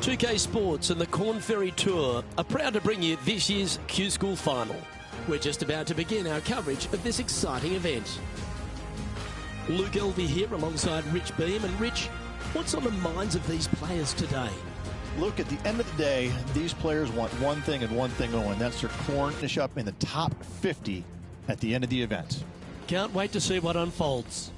2K Sports and the Corn Ferry Tour are proud to bring you this year's Q School Final. We're just about to begin our coverage of this exciting event. Luke Elvey here alongside Rich Beam. And Rich, what's on the minds of these players today? Look, at the end of the day, these players want one thing and one thing only, and that's their corn finish up in the top 50 at the end of the event. Can't wait to see what unfolds.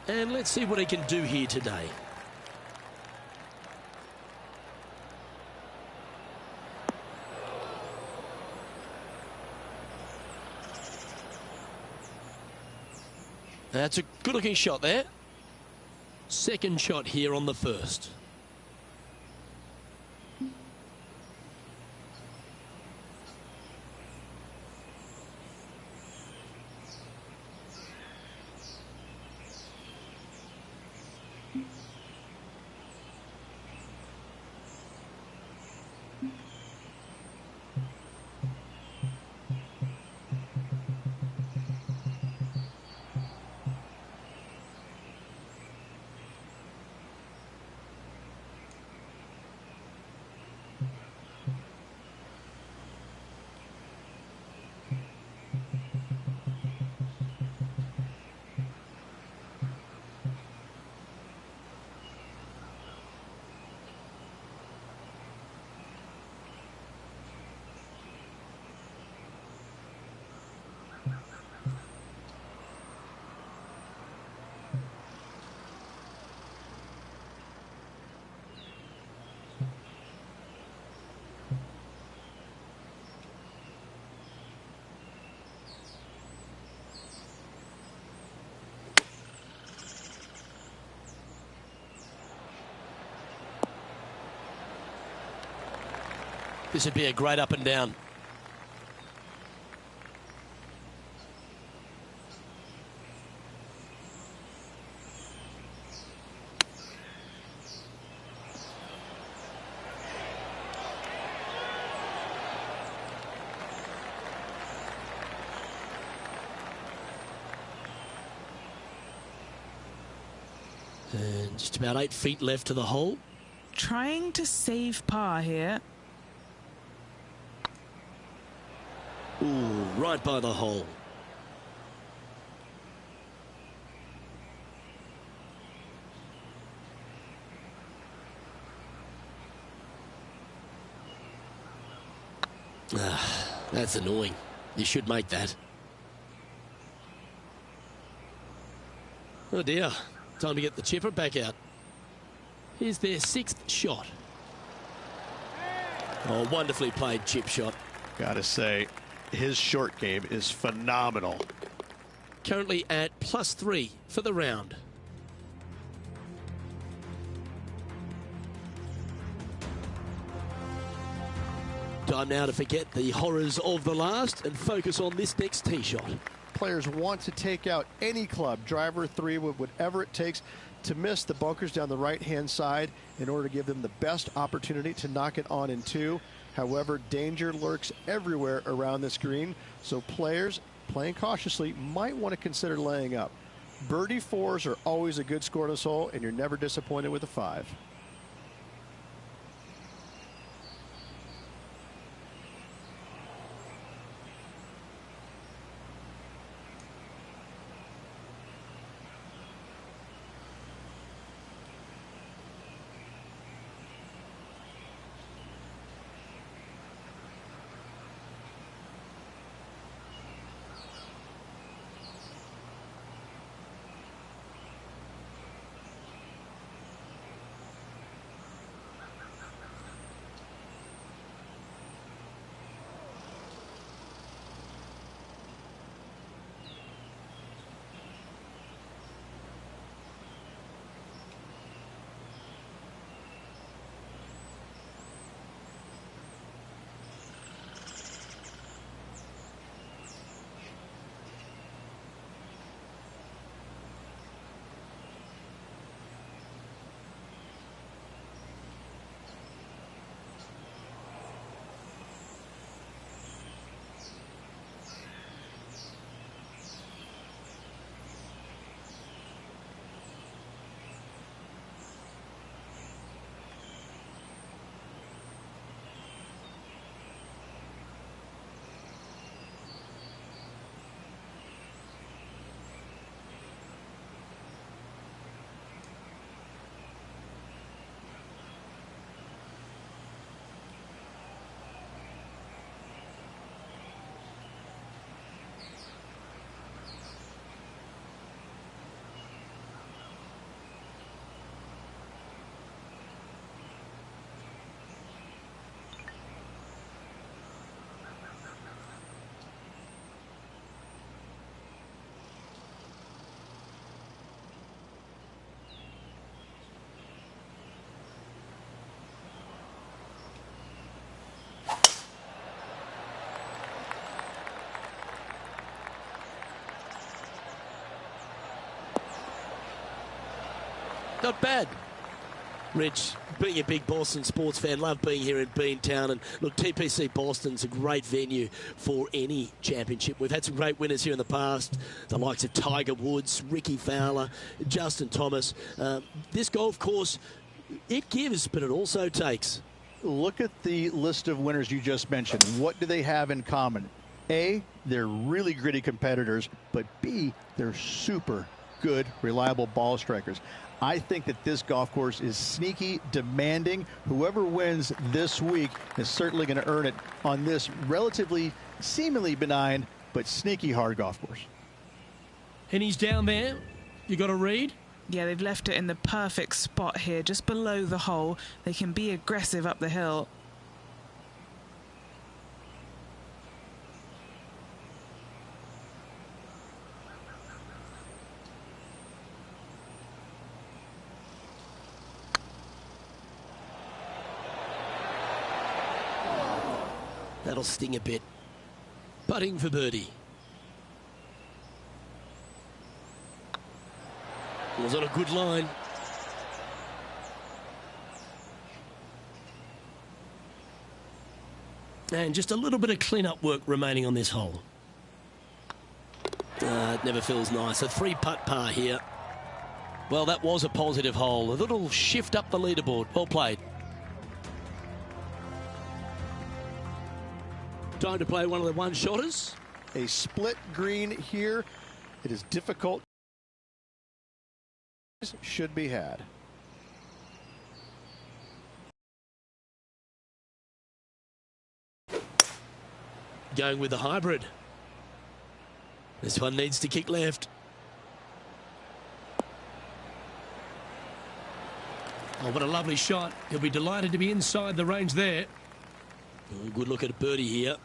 And let's see what he can do here today. That's a good-looking shot there. Second shot here on the first. This would be a great up and down. And just about 8 feet left to the hole. Trying to save par here. Ooh, right by the hole. That's annoying. You should make that. Oh dear. Time to get the chipper back out. Here's their 6th shot. Oh, wonderfully played chip shot. Gotta say, his short game is phenomenal. Currently at +3 for the round. Time now to forget the horrors of the last and focus on this next tee shot. Players want to take out any club, driver, 3 wood, whatever it takes to miss the bunkers down the right-hand side in order to give them the best opportunity to knock it on in 2. However, danger lurks everywhere around this green, so players playing cautiously might want to consider laying up. Birdie 4s are always a good score to this hole, and you're never disappointed with a 5. Not bad. Rich, being a big Boston sports fan, love being here in Beantown. And look, TPC Boston's a great venue for any championship. We've had some great winners here in the past, the likes of Tiger Woods, Ricky Fowler, Justin Thomas. This golf course, it gives, but it also takes. Look at the list of winners you just mentioned. What do they have in common? A, they're really gritty competitors, but B, they're super good, reliable ball strikers. I think that this golf course is sneaky, demanding. Whoever wins this week is certainly going to earn it on this relatively, seemingly benign, but sneaky hard golf course. And he's down there. You got to read. Yeah, they've left it in the perfect spot here, just below the hole. They can be aggressive up the hill. That'll sting a bit. Putting for birdie. Was on a good line. And just a little bit of clean-up work remaining on this hole. It never feels nice. A 3-putt par here. Well, that was a positive hole. A little shift up the leaderboard. Well played. Time to play one of the one-shotters. A split green here. It is difficult. Should be had. Going with the hybrid. This one needs to kick left. Oh, what a lovely shot. He'll be delighted to be inside the range there. Oh, good look at a birdie here.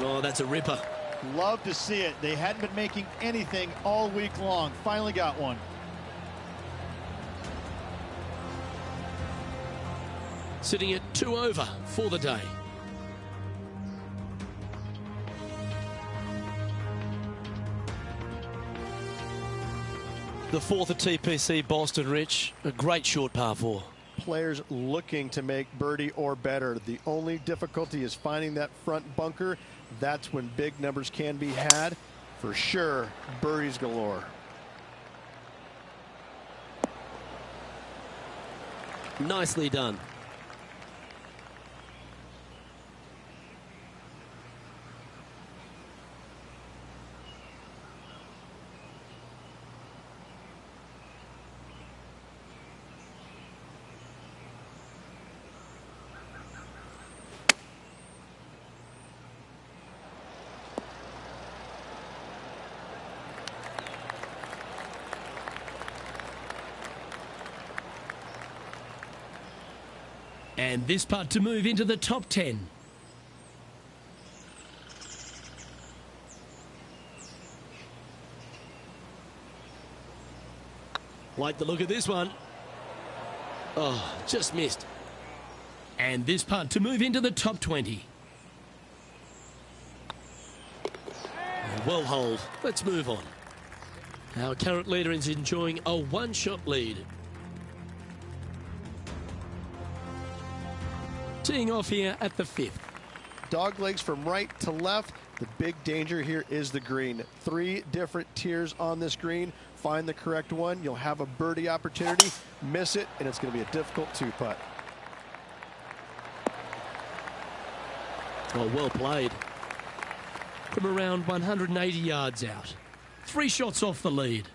Oh, that's a ripper. Love to see it. They hadn't been making anything all week long. Finally got one. Sitting at 2 over for the day. The fourth at TPC Boston, Rich. A great short par 4. Players looking to make birdie or better. The only difficulty is finding that front bunker. That's when big numbers can be had. For sure, birdies galore. Nicely done. And this putt to move into the top 10. Like the look of this one. Oh, just missed. And this putt to move into the top 20. Well holed. Let's move on. Our current leader is enjoying a one-shot lead. Teeing off here at the 5th. Dog legs from right to left. The big danger here is the green. 3 different tiers on this green. Find the correct one. You'll have a birdie opportunity. Miss it, and it's going to be a difficult 2-putt. Oh, well played. From around 180 yards out. 3 shots off the lead.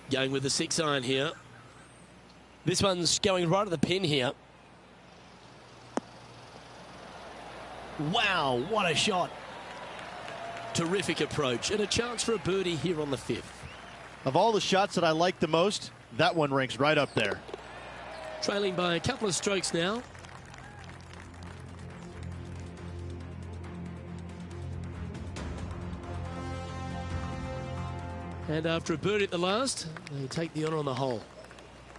Going with the 6-iron here. This one's going right at the pin here. Wow, what a shot. Terrific approach and a chance for a birdie here on the 5th. Of all the shots that I like the most, that one ranks right up there. Trailing by a couple of strokes now. And after a birdie at the last, they take the honour on the hole.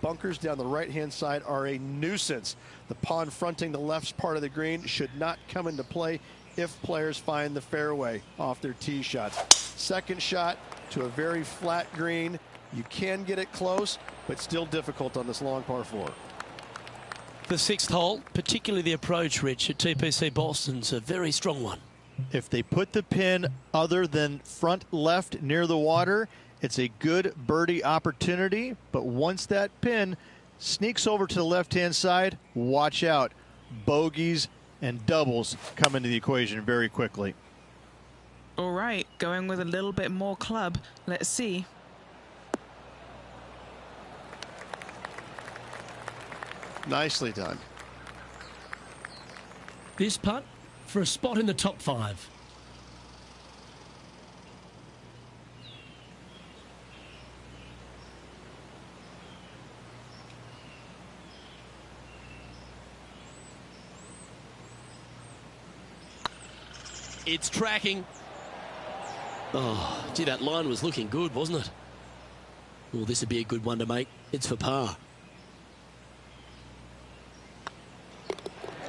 Bunkers down the right-hand side are a nuisance. The pond fronting the left part of the green should not come into play if players find the fairway off their tee shots. Second shot to a very flat green. You can get it close, but still difficult on this long par 4. The 6th hole, particularly the approach, Rich, at TPC Boston's a very strong one. If they put the pin other than front left near the water, it's a good birdie opportunity. But once that pin sneaks over to the left-hand side, watch out. Bogeys and doubles come into the equation very quickly. All right, going with a little bit more club. Let's see. Nicely done. This putt for a spot in the top 5. It's tracking. Oh, gee, that line was looking good, wasn't it? Well, this would be a good one to make. It's for par.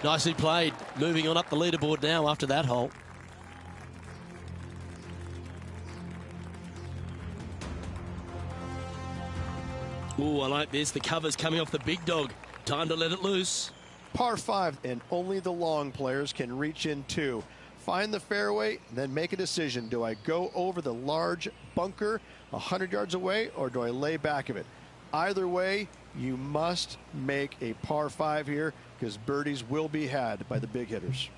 Nicely played. Moving on up the leaderboard now after that hole. Oh, I like this. The cover's coming off the big dog. Time to let it loose. Par 5, and only the long players can reach in 2. Find the fairway, then make a decision. Do I go over the large bunker 100 yards away, or do I lay back of it? Either way, you must make a par 5 here, because birdies will be had by the big hitters.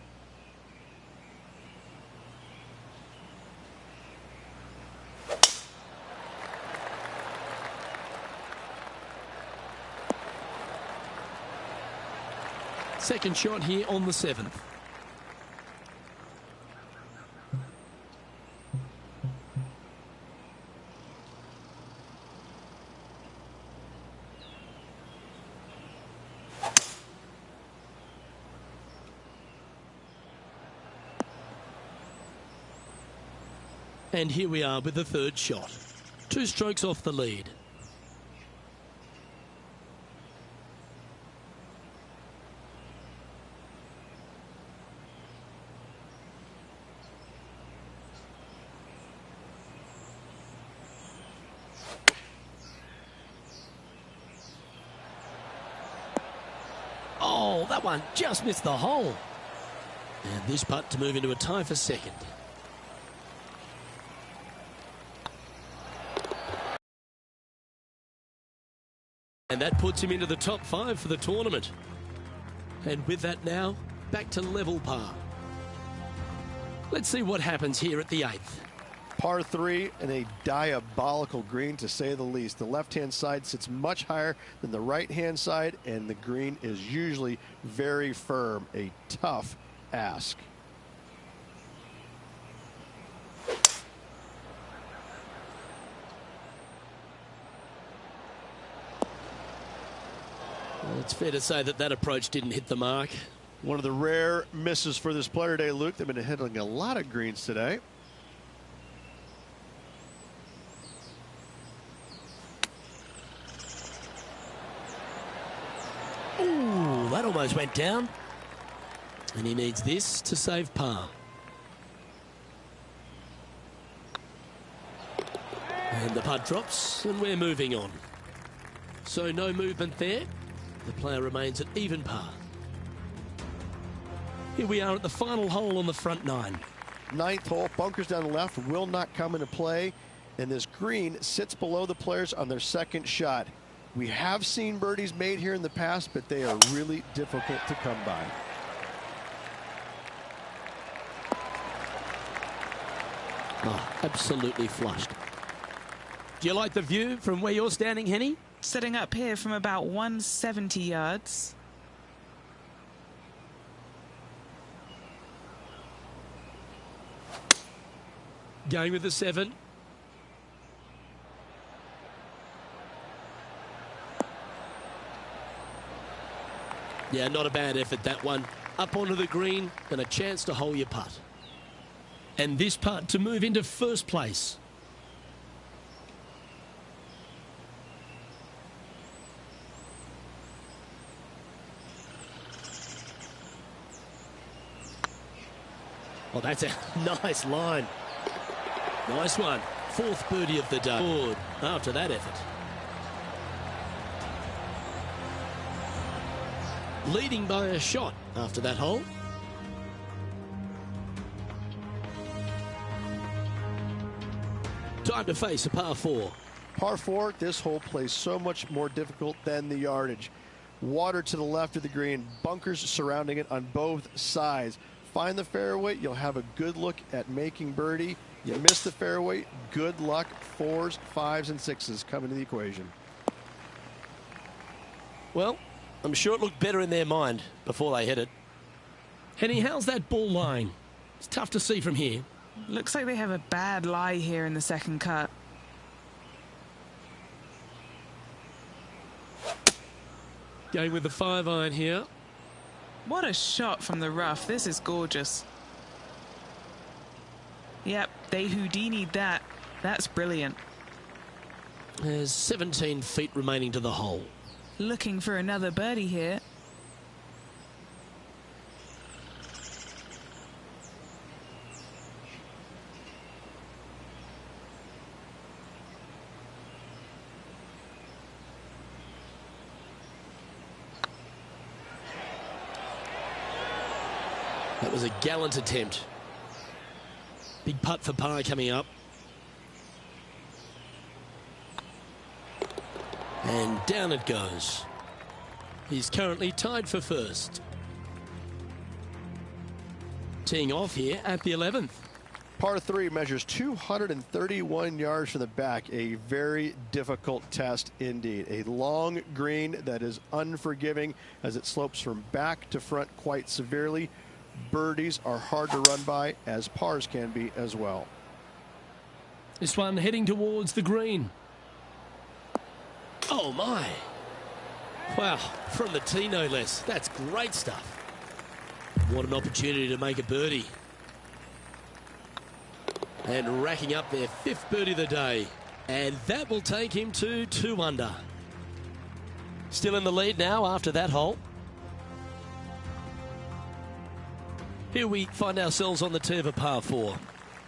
Second shot here on the 7th. And here we are with the 3rd shot. 2 strokes off the lead. Oh, that one just missed the hole. And this putt to move into a tie for 2nd. And that puts him into the top 5 for the tournament. And with that now, back to level par. Let's see what happens here at the 8th. Par 3 and a diabolical green, to say the least. The left-hand side sits much higher than the right-hand side, and the green is usually very firm. A tough ask. Well, it's fair to say that that approach didn't hit the mark. One of the rare misses for this player today, Luke. They've been hitting a lot of greens today. Ooh, that almost went down. And he needs this to save par. And the putt drops, and we're moving on. So no movement there. The player remains at even par. Here we are at the final hole on the front 9. 9th hole, bunkers down the left will not come into play, and this green sits below the players on their 2nd shot. We have seen birdies made here in the past, but they are really difficult to come by. Oh, absolutely flushed. Do you like the view from where you're standing, Henny? Setting up here from about 170 yards. Going with the 7. Yeah, not a bad effort, that one. Up onto the green and a chance to hole your putt. And this putt to move into first place. Oh, that's a nice line. Nice one. 4th birdie of the day. Good after that effort. Leading by a shot after that hole. Time to face a par 4. Par 4, this hole plays so much more difficult than the yardage. Water to the left of the green, bunkers surrounding it on both sides. Find the fairway, you'll have a good look at making birdie. You miss the fairway, good luck. 4s, 5s, and 6s come into the equation. Well, I'm sure it looked better in their mind before they hit it. Henny, how's that ball lying? It's tough to see from here. Looks like they have a bad lie here in the second cut. Going with the 5-iron here. What a shot from the rough. This is gorgeous. Yep, they Houdini'd that. That's brilliant. There's 17 feet remaining to the hole. Looking for another birdie here. That was a gallant attempt. Big putt for par coming up. And down it goes. He's currently tied for first. Teeing off here at the 11th. Par 3 measures 231 yards from the back. A very difficult test indeed. A long green that is unforgiving as it slopes from back to front quite severely. Birdies are hard to run by, as pars can be as well. This one heading towards the green. Oh my. Wow, from the tee no less. That's great stuff. What an opportunity to make a birdie. And racking up their 5th birdie of the day. And that will take him to 2 under. Still in the lead now after that hole. Here we find ourselves on the tee of a par 4.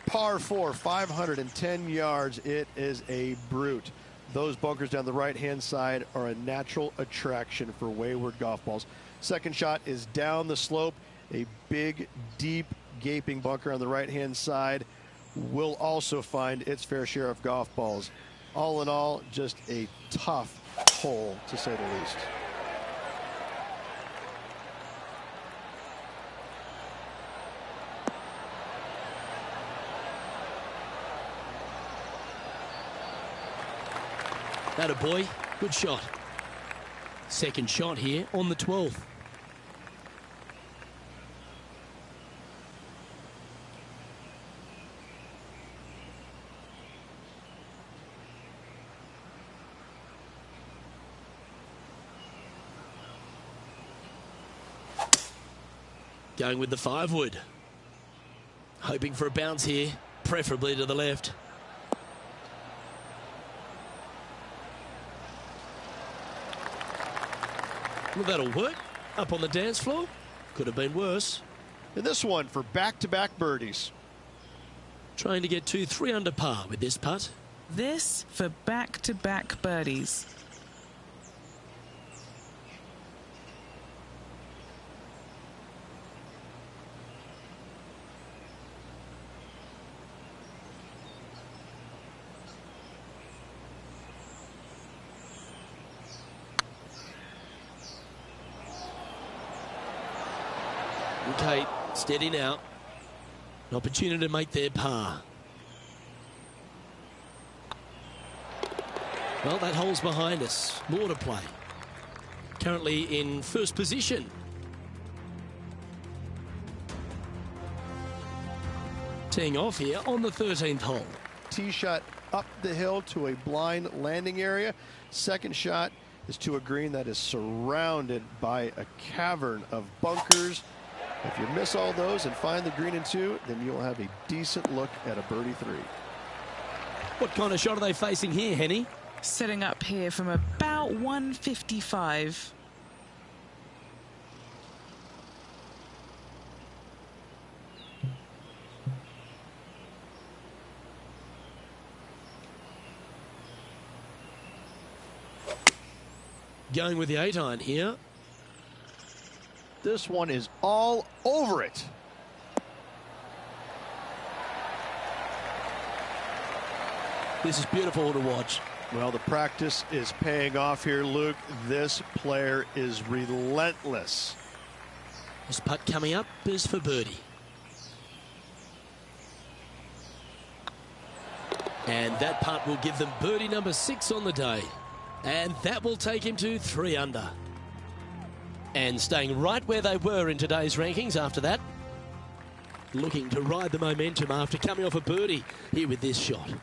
Par 4, 510 yards. It is a brute. Those bunkers down the right-hand side are a natural attraction for wayward golf balls. Second shot is down the slope. A big, deep, gaping bunker on the right-hand side will also find its fair share of golf balls. All in all, just a tough hole, to say the least. Atta boy, good shot. Second shot here on the 12th. Going with the 5-wood. Hoping for a bounce here, preferably to the left. Well, that'll work. Up on the dance floor. Could have been worse. And this one for back-to-back birdies. Trying to get to 3 under par with this putt. This for back-to-back birdies. Okay, steady now. An opportunity to make their par. Well, that hole's behind us. More to play. Currently in first position. Teeing off here on the 13th hole. Tee shot up the hill to a blind landing area. Second shot is to a green that is surrounded by a cavern of bunkers. If you miss all those and find the green in 2, then you'll have a decent look at a birdie 3. What kind of shot are they facing here, Henny? Setting up here from about 155. Going with the 8-iron here. This one is all over it. This is beautiful to watch. Well, the practice is paying off here, Luke. This player is relentless. This putt coming up is for birdie. And that putt will give them birdie number 6 on the day. And that will take him to 3 under. And staying right where they were in today's rankings after that. Looking to ride the momentum after coming off a birdie here with this shot.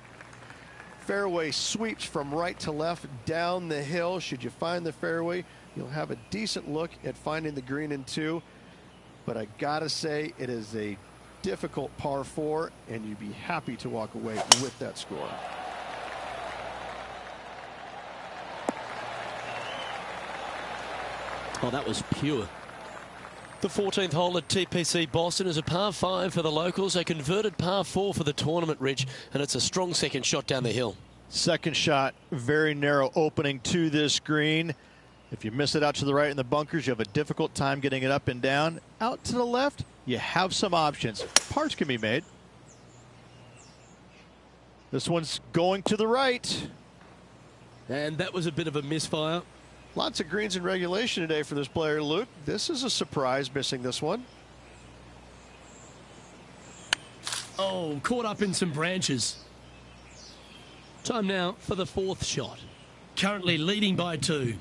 Fairway sweeps from right to left down the hill. Should you find the fairway, you'll have a decent look at finding the green in 2. But I gotta say, it is a difficult par 4, and you'd be happy to walk away with that score. Oh, that was pure. The 14th hole at TPC Boston is a par 5 for the locals, a converted par 4 for the tournament, Rich, and it's a strong second shot down the hill. Second shot, very narrow opening to this green. If you miss it out to the right in the bunkers, you have a difficult time getting it up and down. Out to the left, you have some options. Pars can be made. This one's going to the right. And that was a bit of a misfire. Lots of greens in regulation today for this player, Luke. This is a surprise, missing this one. Oh, caught up in some branches. Time now for the 4th shot. Currently leading by 2.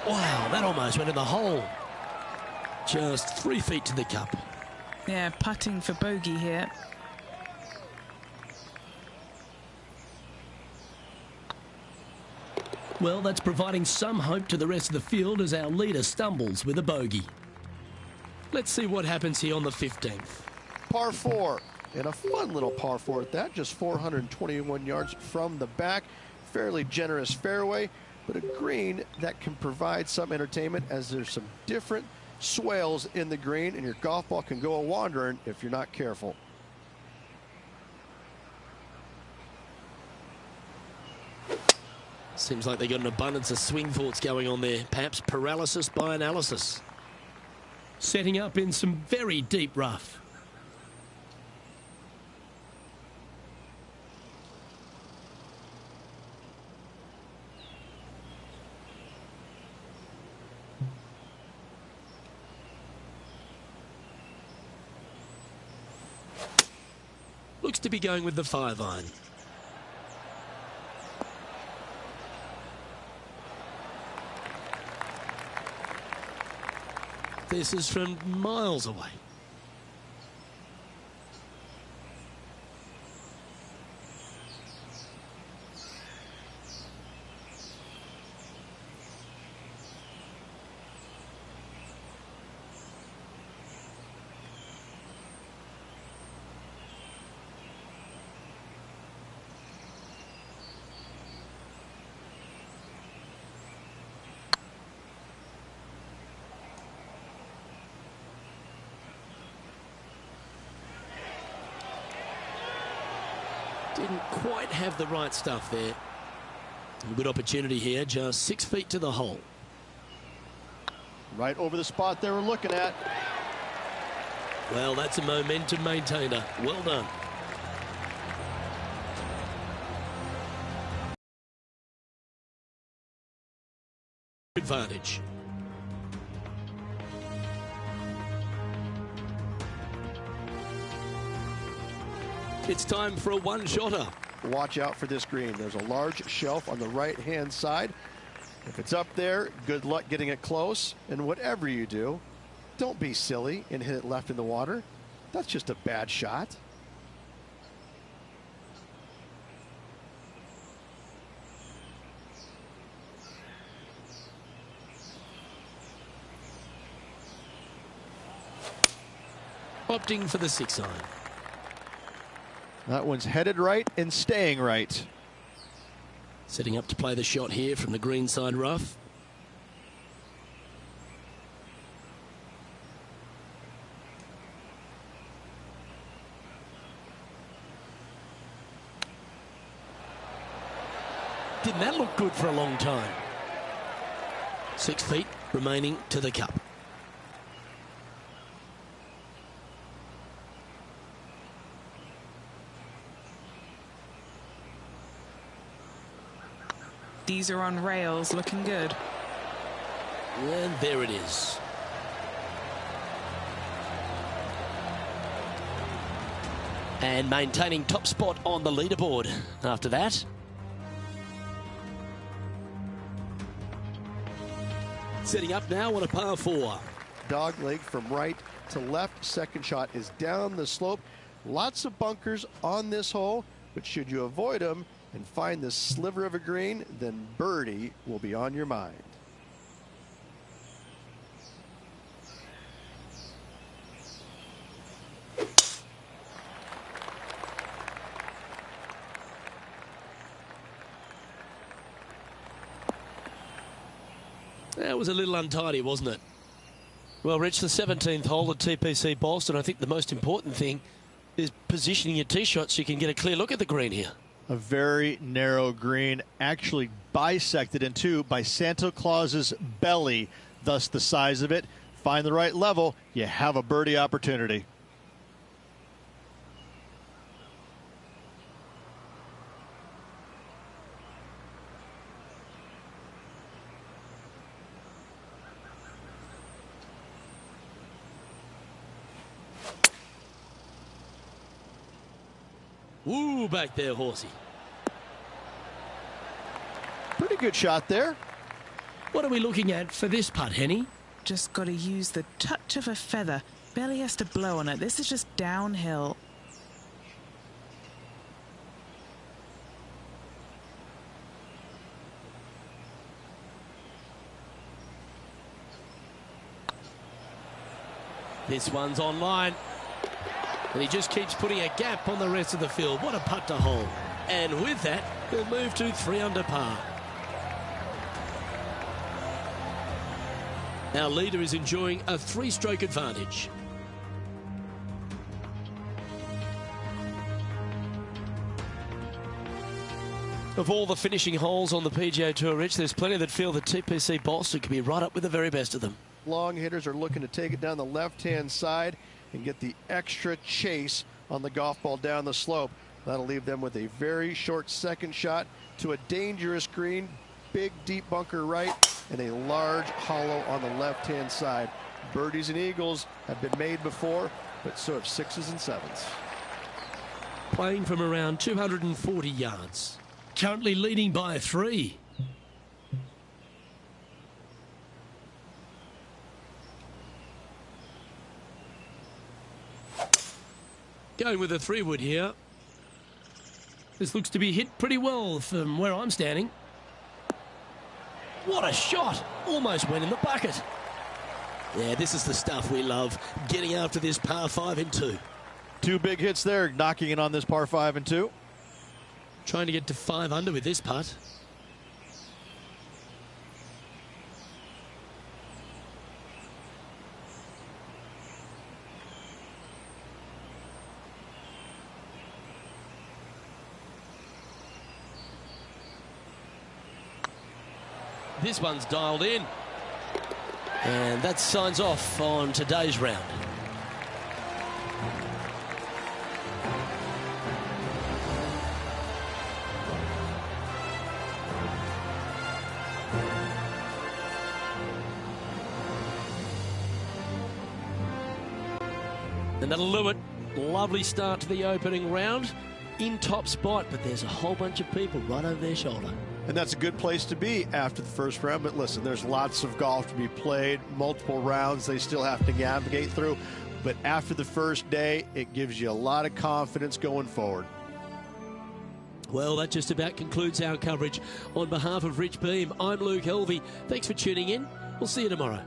Wow, that almost went in the hole. Just 3 feet to the cup. Yeah, putting for bogey here. Well, that's providing some hope to the rest of the field as our leader stumbles with a bogey. Let's see what happens here on the 15th. Par 4, and a fun little par 4 at that, just 421 yards from the back. Fairly generous fairway, but a green that can provide some entertainment as there's some different swales in the green, and your golf ball can go a-wandering if you're not careful. Seems like they got an abundance of swing thoughts going on there. Perhaps paralysis by analysis. Setting up in some very deep rough. Looks to be going with the 5-iron. This is from miles away. Didn't quite have the right stuff there. A good opportunity here, just 6 feet to the hole. Right over the spot they were looking at. Well, that's a momentum maintainer. Well done. Advantage. It's time for a one-shotter. Watch out for this green. There's a large shelf on the right-hand side. If it's up there, good luck getting it close. And whatever you do, don't be silly and hit it left in the water. That's just a bad shot. Opting for the 6-iron. That one's headed right and staying right. Setting up to play the shot here from the green side rough. Didn't that look good for a long time? 6 feet remaining to the cup. These are on rails, looking good. And there it is. And maintaining top spot on the leaderboard after that. Setting up now on a par 4. Dog leg from right to left. Second shot is down the slope. Lots of bunkers on this hole, but should you avoid them and find this sliver of a green, then birdie will be on your mind. That was a little untidy, wasn't it? Well, Rich, the 17th hole at TPC Boston, I think the most important thing is positioning your tee shot so you can get a clear look at the green here. A very narrow green, actually bisected in two by Santa Claus's belly, thus the size of it. Find the right level, you have a birdie opportunity. Woo, back there, Horsey. Pretty good shot there. What are we looking at for this putt, Henny? Just got to use the touch of a feather. Barely has to blow on it. This is just downhill. This one's online. And he just keeps putting a gap on the rest of the field. What a putt to hole. And with that, he'll move to 3 under par. Our leader is enjoying a 3-stroke advantage. Of all the finishing holes on the PGA Tour, Rich, there's plenty that feel that TPC Boston could be right up with the very best of them. Long hitters are looking to take it down the left-hand side and get the extra chase on the golf ball down the slope. That'll leave them with a very short second shot to a dangerous green, big deep bunker right, and a large hollow on the left-hand side. Birdies and eagles have been made before, but so have 6s and 7s. Playing from around 240 yards. Currently leading by 3. Going with a 3-wood here. This looks to be hit pretty well from where I'm standing. What a shot! Almost went in the bucket. Yeah, this is the stuff we love. Getting after this par 5 in 2. 2 big hits there, knocking it on this par 5 and 2. Trying to get to 5 under with this putt. This one's dialed in. And that signs off on today's round. And that'll do it. Lovely start to the opening round. In top spot, but there's a whole bunch of people right over their shoulder. And that's a good place to be after the first round. But listen, there's lots of golf to be played, multiple rounds they still have to navigate through. But after the first day, it gives you a lot of confidence going forward. Well, that just about concludes our coverage. On behalf of Rich Beem, I'm Luke Helvey. Thanks for tuning in. We'll see you tomorrow.